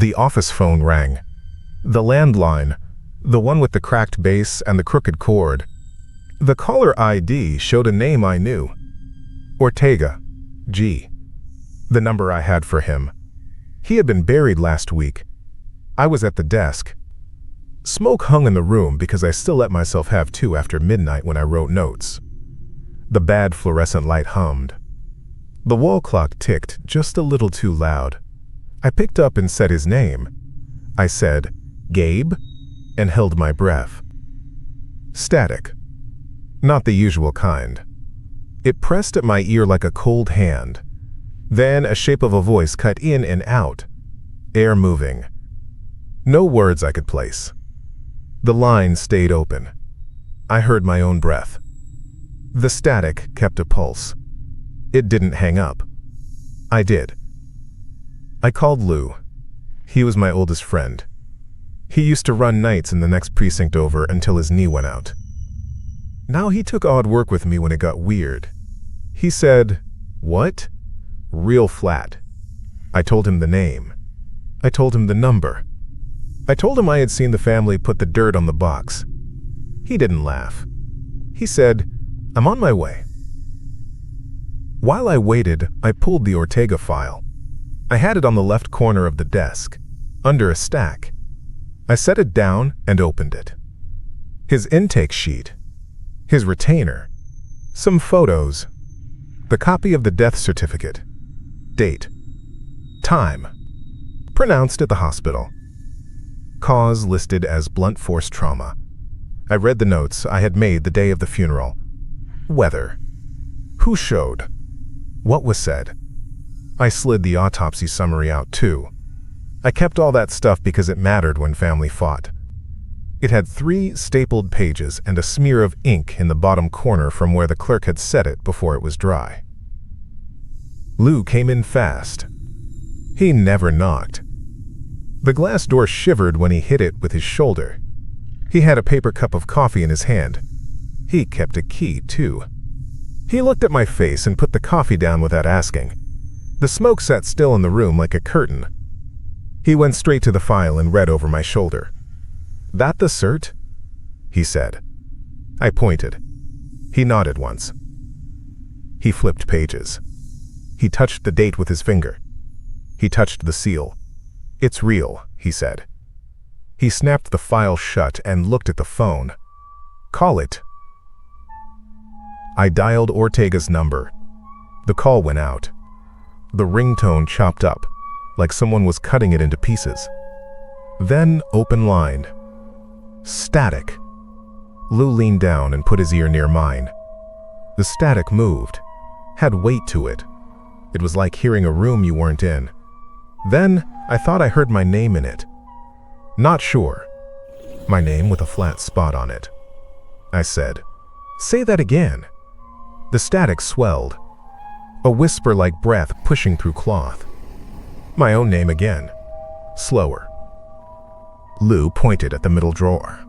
The office phone rang. The landline, the one with the cracked base and the crooked cord. The caller ID showed a name I knew. Ortega, G. The number I had for him. He had been buried last week. I was at the desk. Smoke hung in the room because I still let myself have 2 after midnight when I wrote notes. The bad fluorescent light hummed. The wall clock ticked just a little too loud. I picked up and said his name. I said, "Gabe?" and held my breath. Static. Not the usual kind. It pressed at my ear like a cold hand. Then a shape of a voice cut in and out. Air moving. No words I could place. The line stayed open. I heard my own breath. The static kept a pulse. It didn't hang up. I did. I called Lou. He was my oldest friend. He used to run nights in the next precinct over until his knee went out. Now he took odd work with me when it got weird. He said, "What?" Real flat. I told him the name. I told him the number. I told him I had seen the family put the dirt on the box. He didn't laugh. He said, "I'm on my way." While I waited, I pulled the Ortega file. I had it on the left corner of the desk, under a stack. I set it down and opened it. His intake sheet, his retainer, some photos, the copy of the death certificate, date, time, pronounced at the hospital, cause listed as blunt force trauma. I read the notes I had made the day of the funeral. Weather. Who showed? What was said? I slid the autopsy summary out too. I kept all that stuff because it mattered when family fought. It had 3 stapled pages and a smear of ink in the bottom corner from where the clerk had set it before it was dry. Lou came in fast. He never knocked. The glass door shivered when he hit it with his shoulder. He had a paper cup of coffee in his hand. He kept a key, too. He looked at my face and put the coffee down without asking. The smoke sat still in the room like a curtain. He went straight to the file and read over my shoulder. "That the cert?" he said. I pointed. He nodded once. He flipped pages. He touched the date with his finger. He touched the seal. "It's real," he said. He snapped the file shut and looked at the phone. "Call it." I dialed Ortega's number. The call went out. The ringtone chopped up, like someone was cutting it into pieces. Then open line. Static. Lou leaned down and put his ear near mine. The static moved, had weight to it. It was like hearing a room you weren't in. Then I thought I heard my name in it. Not sure. My name with a flat spot on it. I said, "Say that again." The static swelled. A whisper like breath pushing through cloth. My own name again. Slower. Lou pointed at the middle drawer.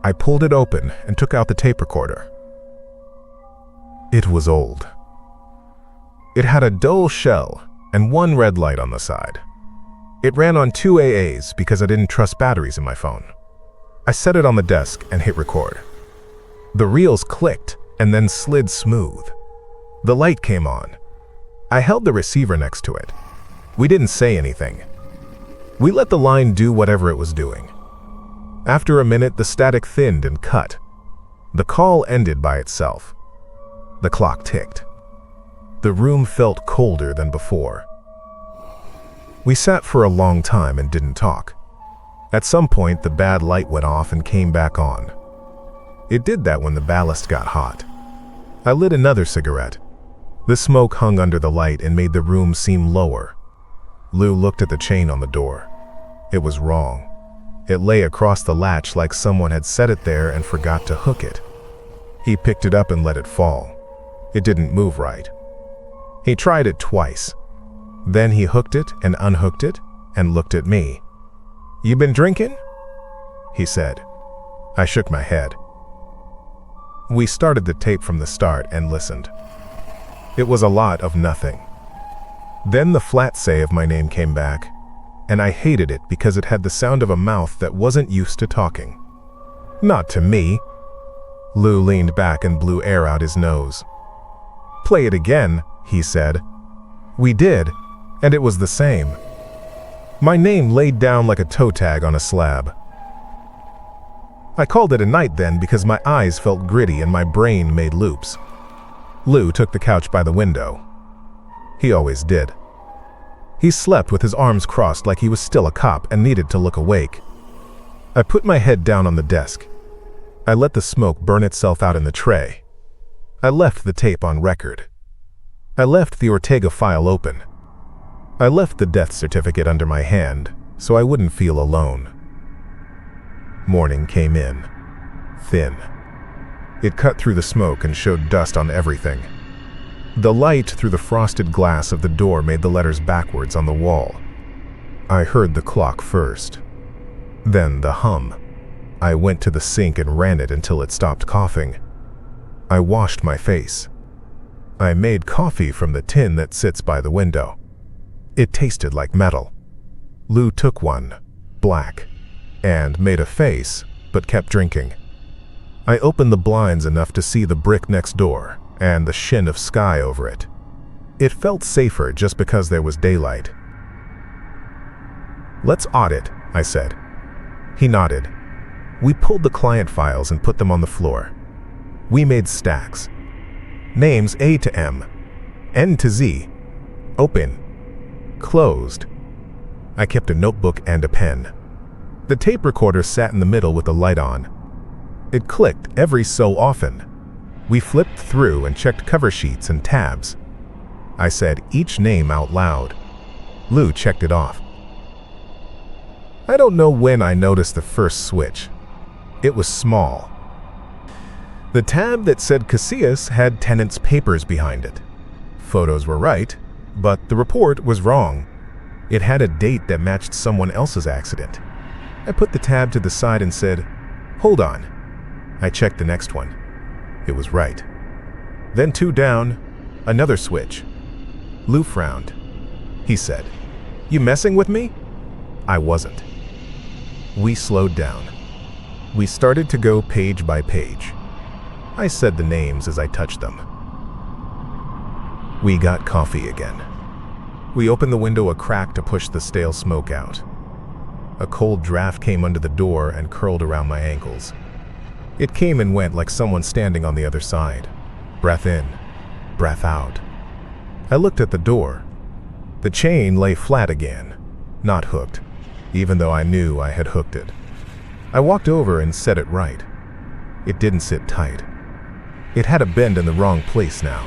I pulled it open and took out the tape recorder. It was old. It had a dull shell and 1 red light on the side. It ran on 2 AAs because I didn't trust batteries in my phone. I set it on the desk and hit record. The reels clicked and then slid smooth. The light came on. I held the receiver next to it. We didn't say anything. We let the line do whatever it was doing. After a minute, the static thinned and cut. The call ended by itself. The clock ticked. The room felt colder than before. We sat for a long time and didn't talk. At some point, the bad light went off and came back on. It did that when the ballast got hot. I lit another cigarette. The smoke hung under the light and made the room seem lower. Lou looked at the chain on the door. It was wrong. It lay across the latch like someone had set it there and forgot to hook it. He picked it up and let it fall. It didn't move right. He tried it twice. Then he hooked it and unhooked it and looked at me. "You been drinking?" he said. I shook my head. We started the tape from the start and listened. It was a lot of nothing. Then the flat say of my name came back. and I hated it because it had the sound of a mouth that wasn't used to talking. "Not to me." Lou leaned back and blew air out his nose. "Play it again," he said. We did, and it was the same. My name laid down like a toe tag on a slab. I called it a night then because my eyes felt gritty and my brain made loops. Lou took the couch by the window. He always did. He slept with his arms crossed like he was still a cop and needed to look awake. I put my head down on the desk. I let the smoke burn itself out in the tray. I left the tape on record. I left the Ortega file open. I left the death certificate under my hand so I wouldn't feel alone. Morning came in, thin. It cut through the smoke and showed dust on everything. The light through the frosted glass of the door made the letters backwards on the wall. I heard the clock first, then the hum. I went to the sink and ran it until it stopped coughing. I washed my face. I made coffee from the tin that sits by the window. It tasted like metal. Lou took one, black, and made a face, but kept drinking. I opened the blinds enough to see the brick next door and the shin of sky over it. It felt safer just because there was daylight. "Let's audit," I said. He nodded. We pulled the client files and put them on the floor. We made stacks. Names A to M, N to Z, open, closed. I kept a notebook and a pen. The tape recorder sat in the middle with the light on. It clicked every so often. We flipped through and checked cover sheets and tabs. I said each name out loud. Lou checked it off. I don't know when I noticed the first switch. It was small. The tab that said Casillas had tenant's papers behind it. Photos were right, but the report was wrong. It had a date that matched someone else's accident. I put the tab to the side and said, "Hold on." I checked the next one. It was right. Then 2 down, another switch. Lou frowned. He said, "You messing with me?" I wasn't. We slowed down. We started to go page by page. I said the names as I touched them. We got coffee again. We opened the window a crack to push the stale smoke out. A cold draft came under the door and curled around my ankles. It came and went like someone standing on the other side. Breath in, breath out. I looked at the door. The chain lay flat again, not hooked, even though I knew I had hooked it. I walked over and set it right. It didn't sit tight. It had a bend in the wrong place now.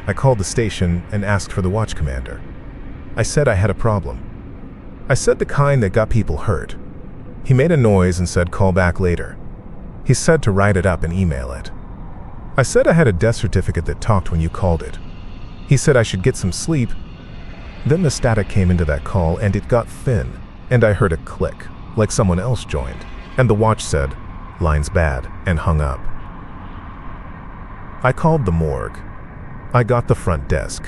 I called the station and asked for the watch commander. I said I had a problem. I said the kind that got people hurt. He made a noise and said call back later. He said to write it up and email it. I said I had a death certificate that talked when you called it. He said I should get some sleep. Then the static came into that call and it got thin, and I heard a click, like someone else joined, and the watch said, "Line's bad," and hung up. I called the morgue. I got the front desk.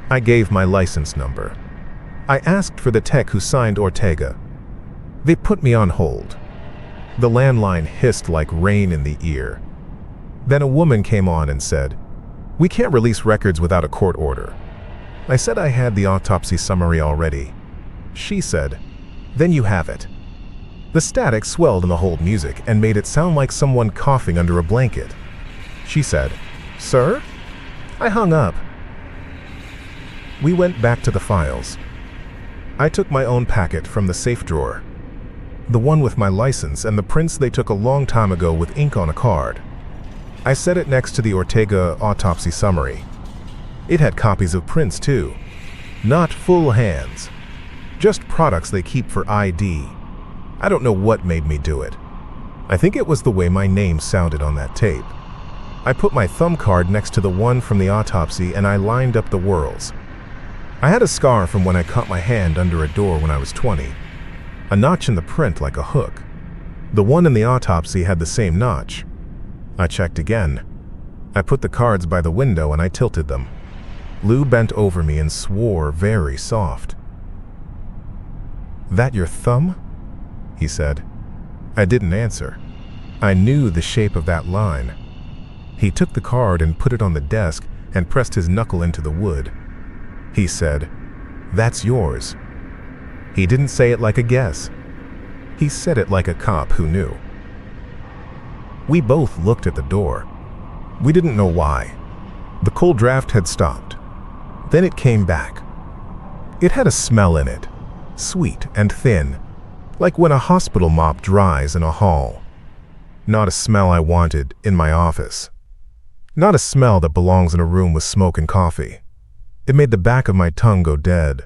I gave my license number. I asked for the tech who signed Ortega. They put me on hold. The landline hissed like rain in the ear. Then a woman came on and said, "We can't release records without a court order." I said I had the autopsy summary already. She said, "Then you have it." The static swelled in the hold music and made it sound like someone coughing under a blanket. She said, "Sir?" I hung up. We went back to the files. I took my own packet from the safe drawer. The one with my license and the prints they took a long time ago with ink on a card. I set it next to the Ortega autopsy summary. It had copies of prints too. Not full hands. Just products they keep for ID. I don't know what made me do it. I think it was the way my name sounded on that tape. I put my thumb card next to the one from the autopsy and I lined up the whorls. I had a scar from when I caught my hand under a door when I was 20. A notch in the print like a hook. The one in the autopsy had the same notch. I checked again. I put the cards by the window and I tilted them. Lou bent over me and swore very soft. "That your thumb?" he said. I didn't answer. I knew the shape of that line. He took the card and put it on the desk and pressed his knuckle into the wood. He said, "That's yours." He didn't say it like a guess. He said it like a cop who knew. We both looked at the door. We didn't know why. The cold draft had stopped. Then it came back. It had a smell in it, sweet and thin, like when a hospital mop dries in a hall. Not a smell I wanted in my office. Not a smell that belongs in a room with smoke and coffee. It made the back of my tongue go dead.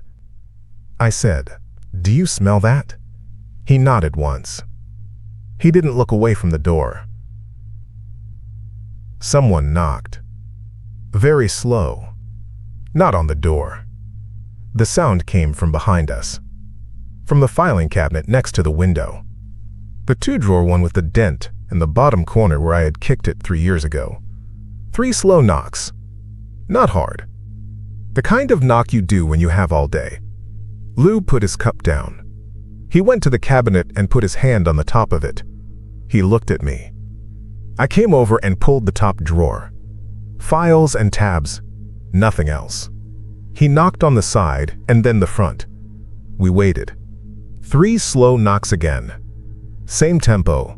I said, "Do you smell that?" He nodded once. He didn't look away from the door. Someone knocked. Very slow. Not on the door. The sound came from behind us. From the filing cabinet next to the window. The two-drawer one with the dent in the bottom corner where I had kicked it 3 years ago. 3 slow knocks. Not hard. The kind of knock you do when you have all day. Lou put his cup down. He went to the cabinet and put his hand on the top of it. He looked at me. I came over and pulled the top drawer. Files and tabs. Nothing else. He knocked on the side and then the front. We waited. 3 slow knocks again. Same tempo.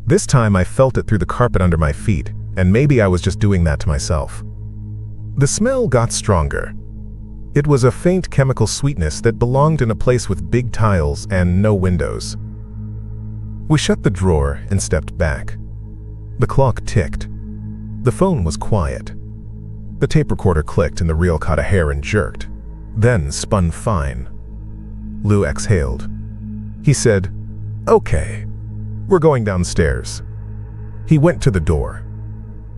This time I felt it through the carpet under my feet, and maybe I was just doing that to myself. The smell got stronger. It was a faint chemical sweetness that belonged in a place with big tiles and no windows. We shut the drawer and stepped back. The clock ticked. The phone was quiet. The tape recorder clicked and the reel caught a hair and jerked, then spun fine. Lou exhaled. He said, "Okay, we're going downstairs." He went to the door.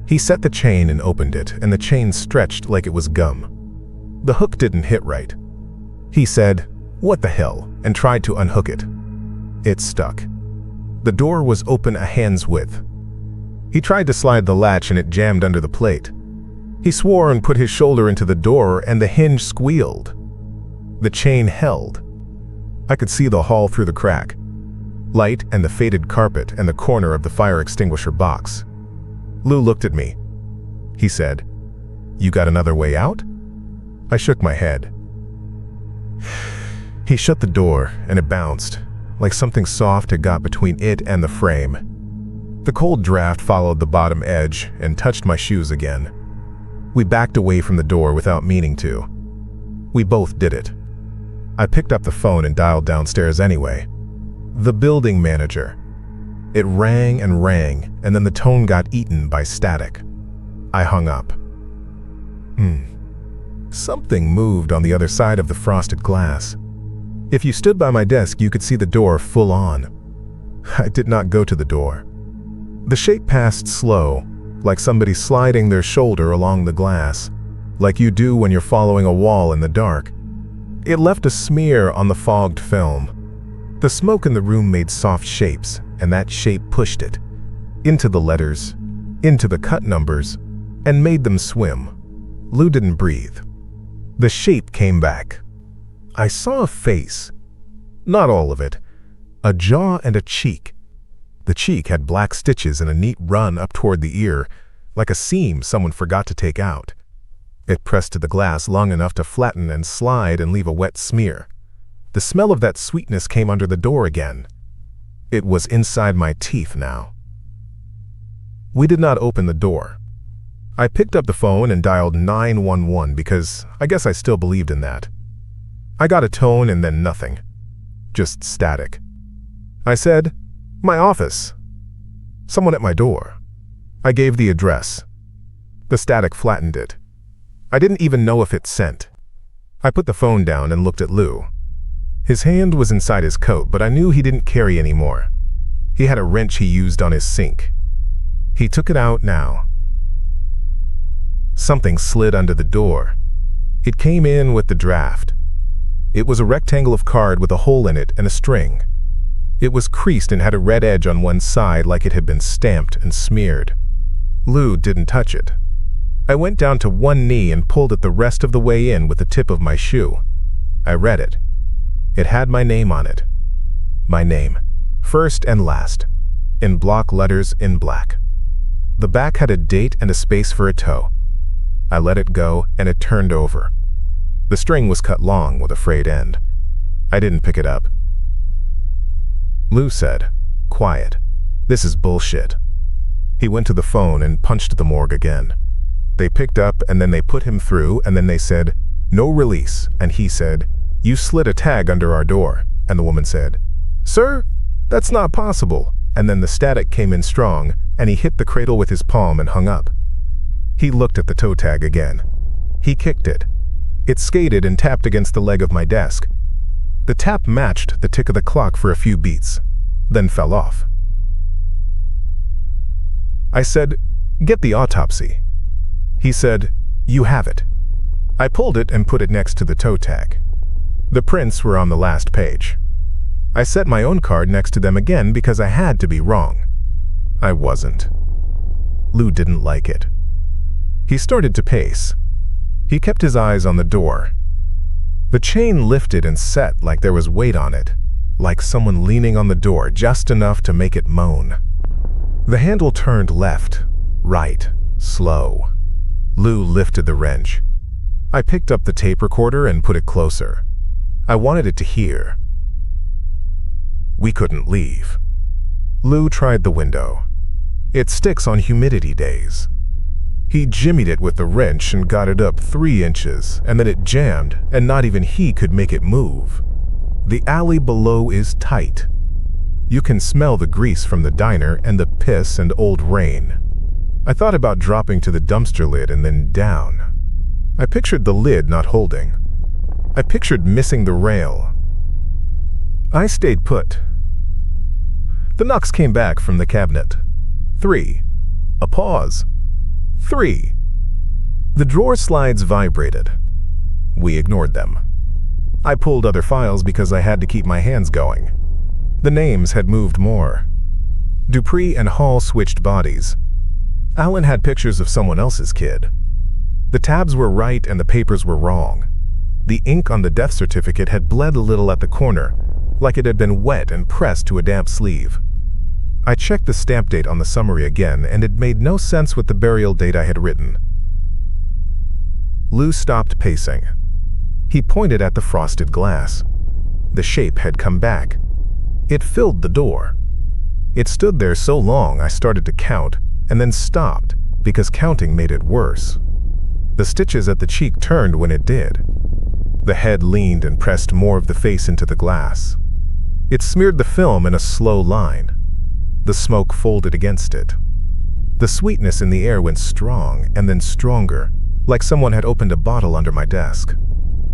He set the chain and opened it, and the chain stretched like it was gum. The hook didn't hit right. He said, "What the hell?" and tried to unhook it. It stuck. The door was open a hand's width. He tried to slide the latch and it jammed under the plate. He swore and put his shoulder into the door and the hinge squealed. The chain held. I could see the hall through the crack. Light and the faded carpet and the corner of the fire extinguisher box. Lou looked at me. He said, "You got another way out?" I shook my head. He shut the door and it bounced, like something soft had got between it and the frame. The cold draft followed the bottom edge and touched my shoes again. We backed away from the door without meaning to. We both did it. I picked up the phone and dialed downstairs anyway. The building manager. It rang and rang, and then the tone got eaten by static. I hung up. Something moved on the other side of the frosted glass. If you stood by my desk, you could see the door full on. I did not go to the door. The shape passed slow, like somebody sliding their shoulder along the glass, like you do when you're following a wall in the dark. It left a smear on the fogged film. The smoke in the room made soft shapes, and that shape pushed it into the letters, into the cut numbers, and made them swim. Lou didn't breathe. The shape came back. I saw a face. Not all of it. A jaw and a cheek. The cheek had black stitches and a neat run up toward the ear, like a seam someone forgot to take out. It pressed to the glass long enough to flatten and slide and leave a wet smear. The smell of that sweetness came under the door again. It was inside my teeth now. We did not open the door. I picked up the phone and dialed 911 because I guess I still believed in that. I got a tone and then nothing. Just static. I said, "My office." Someone at my door. I gave the address. The static flattened it. I didn't even know if it sent. I put the phone down and looked at Lou. His hand was inside his coat, but I knew he didn't carry any more. He had a wrench he used on his sink. He took it out now. Something slid under the door. It came in with the draft. It was a rectangle of card with a hole in it and a string. It was creased and had a red edge on one side like it had been stamped and smeared. Lou didn't touch it. I went down to one knee and pulled it the rest of the way in with the tip of my shoe. I read it. It had my name on it. My name, first and last, in block letters in black. The back had a date and a space for a toe. I let it go and it turned over. The string was cut long with a frayed end. I didn't pick it up. Lou said, "Quiet. This is bullshit." He went to the phone and punched the morgue again. They picked up and then they put him through and then they said, "No release," and he said, "You slid a tag under our door," and the woman said, "Sir, that's not possible," and then the static came in strong and he hit the cradle with his palm and hung up. He looked at the toe tag again. He kicked it. It skated and tapped against the leg of my desk. The tap matched the tick of the clock for a few beats, then fell off. I said, "Get the autopsy." He said, "You have it." I pulled it and put it next to the toe tag. The prints were on the last page. I set my own card next to them again because I had to be wrong. I wasn't. Lou didn't like it. He started to pace. He kept his eyes on the door. The chain lifted and set like there was weight on it, like someone leaning on the door just enough to make it moan. The handle turned left, right, slow. Lou lifted the wrench. I picked up the tape recorder and put it closer. I wanted it to hear. We couldn't leave. Lou tried the window. It sticks on humidity days. He jimmied it with the wrench and got it up 3 inches, and then it jammed, and not even he could make it move. The alley below is tight. You can smell the grease from the diner and the piss and old rain. I thought about dropping to the dumpster lid and then down. I pictured the lid not holding. I pictured missing the rail. I stayed put. The knocks came back from the cabinet. 3. A pause. 3. The drawer slides vibrated. We ignored them. I pulled other files because I had to keep my hands going. The names had moved more. Dupree and Hall switched bodies. Alan had pictures of someone else's kid. The tabs were right and the papers were wrong. The ink on the death certificate had bled a little at the corner, like it had been wet and pressed to a damp sleeve. I checked the stamp date on the summary again, and it made no sense with the burial date I had written. Lou stopped pacing. He pointed at the frosted glass. The shape had come back. It filled the door. It stood there so long I started to count, and then stopped, because counting made it worse. The stitches at the cheek turned when it did. The head leaned and pressed more of the face into the glass. It smeared the film in a slow line. The smoke folded against it. The sweetness in the air went strong and then stronger, like someone had opened a bottle under my desk.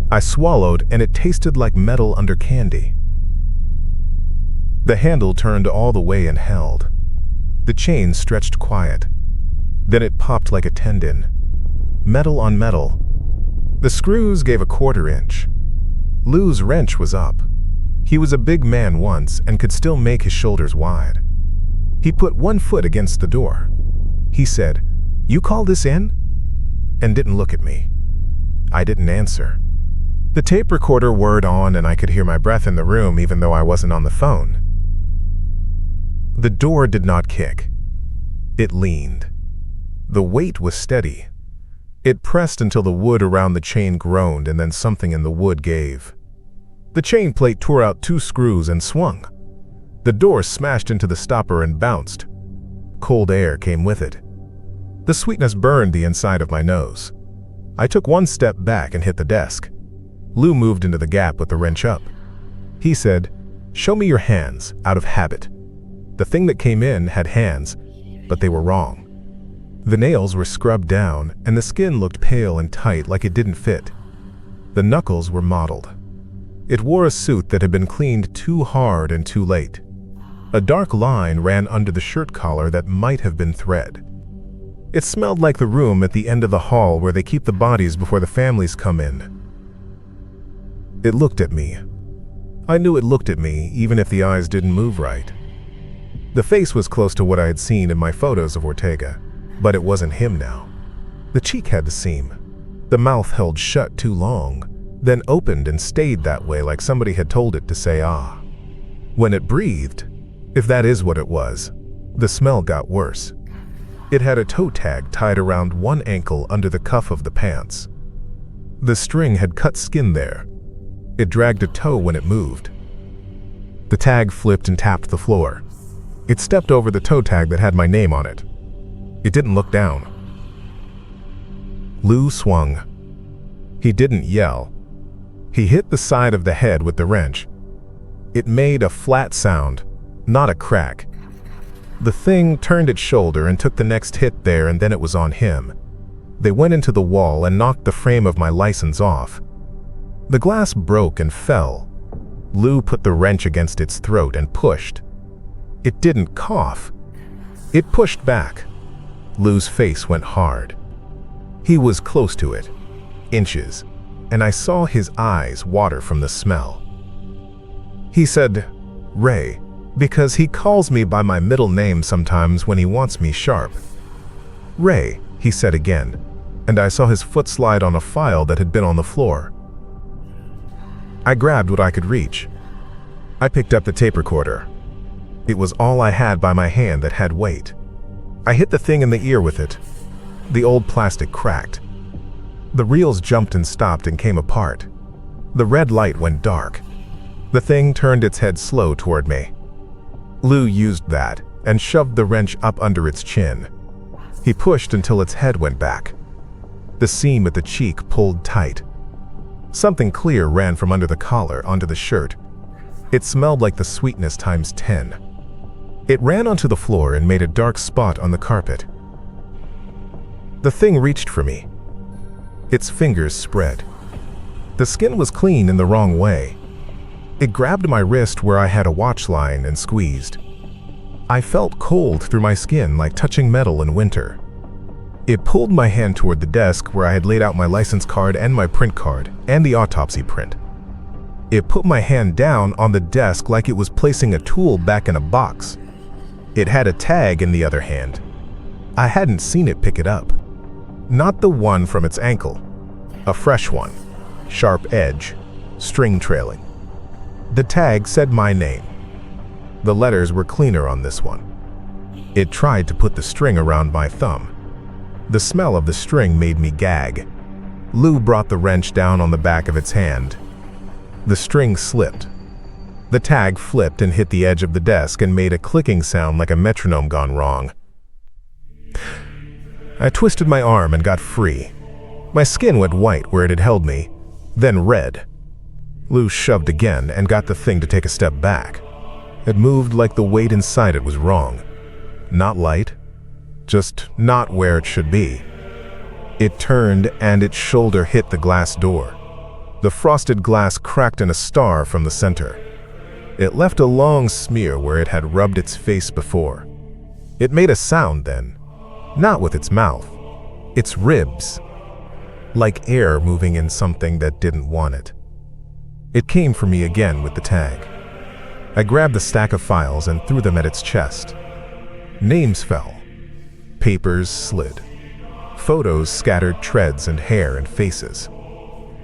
I swallowed and it tasted like metal under candy. The handle turned all the way and held. The chain stretched quiet. Then it popped like a tendon. Metal on metal. The screws gave a 1/4 inch. Lou's wrench was up. He was a big man once and could still make his shoulders wide. He put one foot against the door. He said, "You call this in?" and didn't look at me. I didn't answer. The tape recorder whirred on and I could hear my breath in the room even though I wasn't on the phone. The door did not kick. It leaned. The weight was steady. It pressed until the wood around the chain groaned and then something in the wood gave. The chain plate tore out 2 screws and swung. The door smashed into the stopper and bounced. Cold air came with it. The sweetness burned the inside of my nose. I took 1 step back and hit the desk. Lou moved into the gap with the wrench up. He said, "Show me your hands, out of habit." The thing that came in had hands, but they were wrong. The nails were scrubbed down, and the skin looked pale and tight like it didn't fit. The knuckles were mottled. It wore a suit that had been cleaned too hard and too late. A dark line ran under the shirt collar that might have been thread. It smelled like the room at the end of the hall where they keep the bodies before the families come in. It looked at me. I knew it looked at me, even if the eyes didn't move right. The face was close to what I had seen in my photos of Ortega, but it wasn't him now. The cheek had the seam. The mouth held shut too long. then opened and stayed that way like somebody had told it to say ah. When it breathed, if that is what it was, the smell got worse. It had a toe tag tied around one ankle under the cuff of the pants. The string had cut skin there. It dragged a toe when it moved. The tag flipped and tapped the floor. It stepped over the toe tag that had my name on it. It didn't look down. Lou swung. He didn't yell. He hit the side of the head with the wrench. It made a flat sound, not a crack. The thing turned its shoulder and took the next hit there, and then it was on him. They went into the wall and knocked the frame of my license off. The glass broke and fell. Lou put the wrench against its throat and pushed. It didn't cough. It pushed back. Lou's face went hard. He was close to it, inches, and I saw his eyes water from the smell. He said, "Ray," because he calls me by my middle name sometimes when he wants me sharp. "Ray," he said again, and I saw his foot slide on a file that had been on the floor. I grabbed what I could reach. I picked up the tape recorder. It was all I had by my hand that had weight. I hit the thing in the ear with it. The old plastic cracked. The reels jumped and stopped and came apart. The red light went dark. The thing turned its head slow toward me. Lou used that and shoved the wrench up under its chin. He pushed until its head went back. The seam at the cheek pulled tight. Something clear ran from under the collar onto the shirt. It smelled like the sweetness times 10. It ran onto the floor and made a dark spot on the carpet. The thing reached for me. Its fingers spread. The skin was clean in the wrong way. It grabbed my wrist where I had a watch line and squeezed. I felt cold through my skin like touching metal in winter. It pulled my hand toward the desk where I had laid out my license card and my print card and the autopsy print. It put my hand down on the desk like it was placing a tool back in a box. It had a tag in the other hand. I hadn't seen it pick it up. Not the one from its ankle. A fresh one. Sharp edge. String trailing. The tag said my name. The letters were cleaner on this one. It tried to put the string around my thumb. The smell of the string made me gag. Lou brought the wrench down on the back of its hand. The string slipped. The tag flipped and hit the edge of the desk and made a clicking sound like a metronome gone wrong. I twisted my arm and got free. My skin went white where it had held me, then red. Lou shoved again and got the thing to take a step back. It moved like the weight inside it was wrong. Not light, just not where it should be. It turned and its shoulder hit the glass door. The frosted glass cracked in a star from the center. It left a long smear where it had rubbed its face before. It made a sound then, not with its mouth, its ribs, like air moving in something that didn't want it. It came for me again with the tag. I grabbed the stack of files and threw them at its chest. Names fell. Papers slid. Photos scattered treads and hair and faces.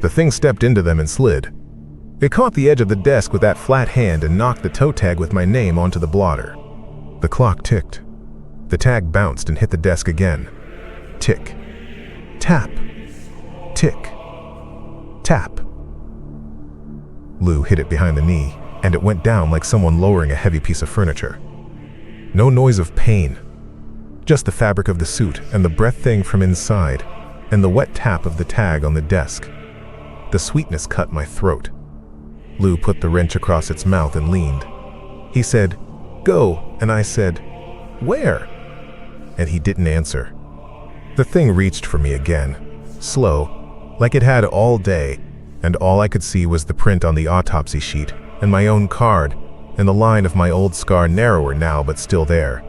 The thing stepped into them and slid. It caught the edge of the desk with that flat hand and knocked the toe tag with my name onto the blotter. The clock ticked. The tag bounced and hit the desk again. Tick. Tap. Tick. Tap. Lou hit it behind the knee, and it went down like someone lowering a heavy piece of furniture. No noise of pain. Just the fabric of the suit and the breath thing from inside, and the wet tap of the tag on the desk. The sweetness cut my throat. Lou put the wrench across its mouth and leaned. He said, "Go," and I said, "Where?" And he didn't answer. The thing reached for me again, slow, like it had all day, and all I could see was the print on the autopsy sheet, and my own card, and the line of my old scar narrower now but still there.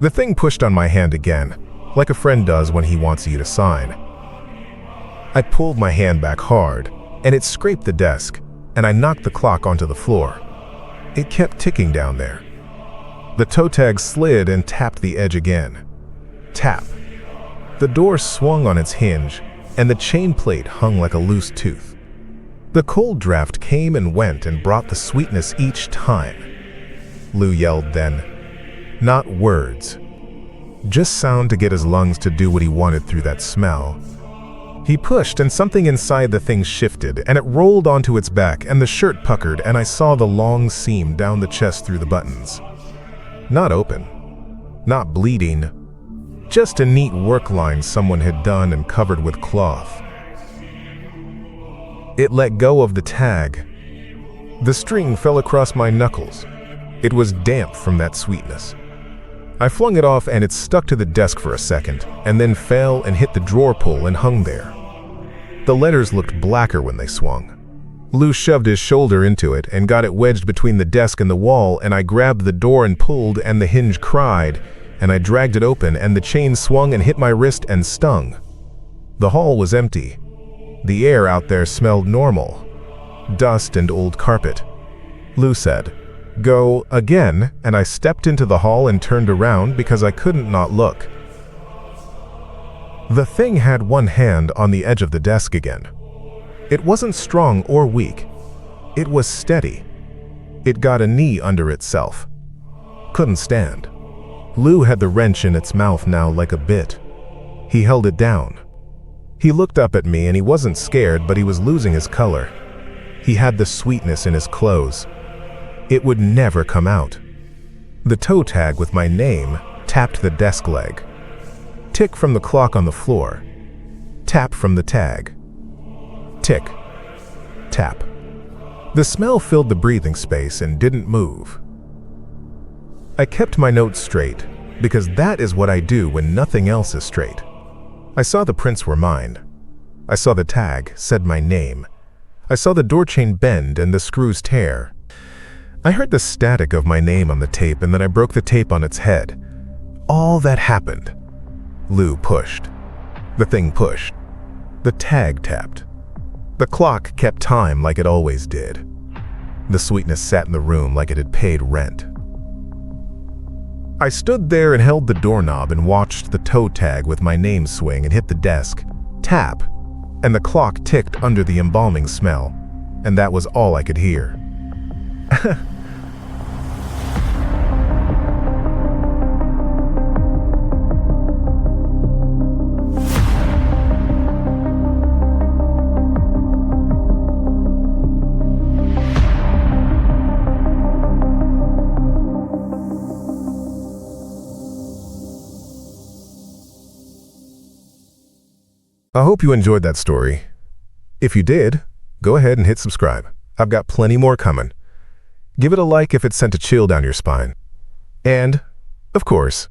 The thing pushed on my hand again, like a friend does when he wants you to sign. I pulled my hand back hard, and it scraped the desk, and I knocked the clock onto the floor. It kept ticking down there. The toe tag slid and tapped the edge again. Tap. The door swung on its hinge, and the chain plate hung like a loose tooth. The cold draft came and went and brought the sweetness each time. Lou yelled then. Not words. Just sound to get his lungs to do what he wanted through that smell. He pushed and something inside the thing shifted and it rolled onto its back and the shirt puckered and I saw the long seam down the chest through the buttons. Not open. Not bleeding. Just a neat work line someone had done and covered with cloth. It let go of the tag. The string fell across my knuckles. It was damp from that sweetness. I flung it off and it stuck to the desk for a second, and then fell and hit the drawer pull and hung there. The letters looked blacker when they swung. Lou shoved his shoulder into it and got it wedged between the desk and the wall, and I grabbed the door and pulled, and the hinge cried, and I dragged it open, and the chain swung and hit my wrist and stung. The hall was empty. The air out there smelled normal. Dust and old carpet. Lou said, "Go again," and I stepped into the hall and turned around because I couldn't not look. The thing had one hand on the edge of the desk again. It wasn't strong or weak. It was steady. It got a knee under itself. Couldn't stand. Lou had the wrench in its mouth now like a bit. He held it down. He looked up at me and he wasn't scared, but he was losing his color. He had the sweetness in his clothes. It would never come out. The toe tag with my name tapped the desk leg. Tick from the clock on the floor. Tap from the tag. Tick. Tap. The smell filled the breathing space and didn't move. I kept my notes straight, because that is what I do when nothing else is straight. I saw the prints were mine. I saw the tag said my name. I saw the door chain bend and the screws tear. I heard the static of my name on the tape, and then I broke the tape on its head. All that happened. Lou pushed. The thing pushed. The tag tapped. The clock kept time like it always did. The sweetness sat in the room like it had paid rent. I stood there and held the doorknob and watched the toe tag with my name swing and hit the desk, tap, and the clock ticked under the embalming smell, and that was all I could hear. I hope you enjoyed that story. If you did, go ahead and hit subscribe. I've got plenty more coming. Give it a like if it sent a chill down your spine. And, of course,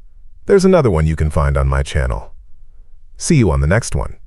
there's another one you can find on my channel. See you on the next one.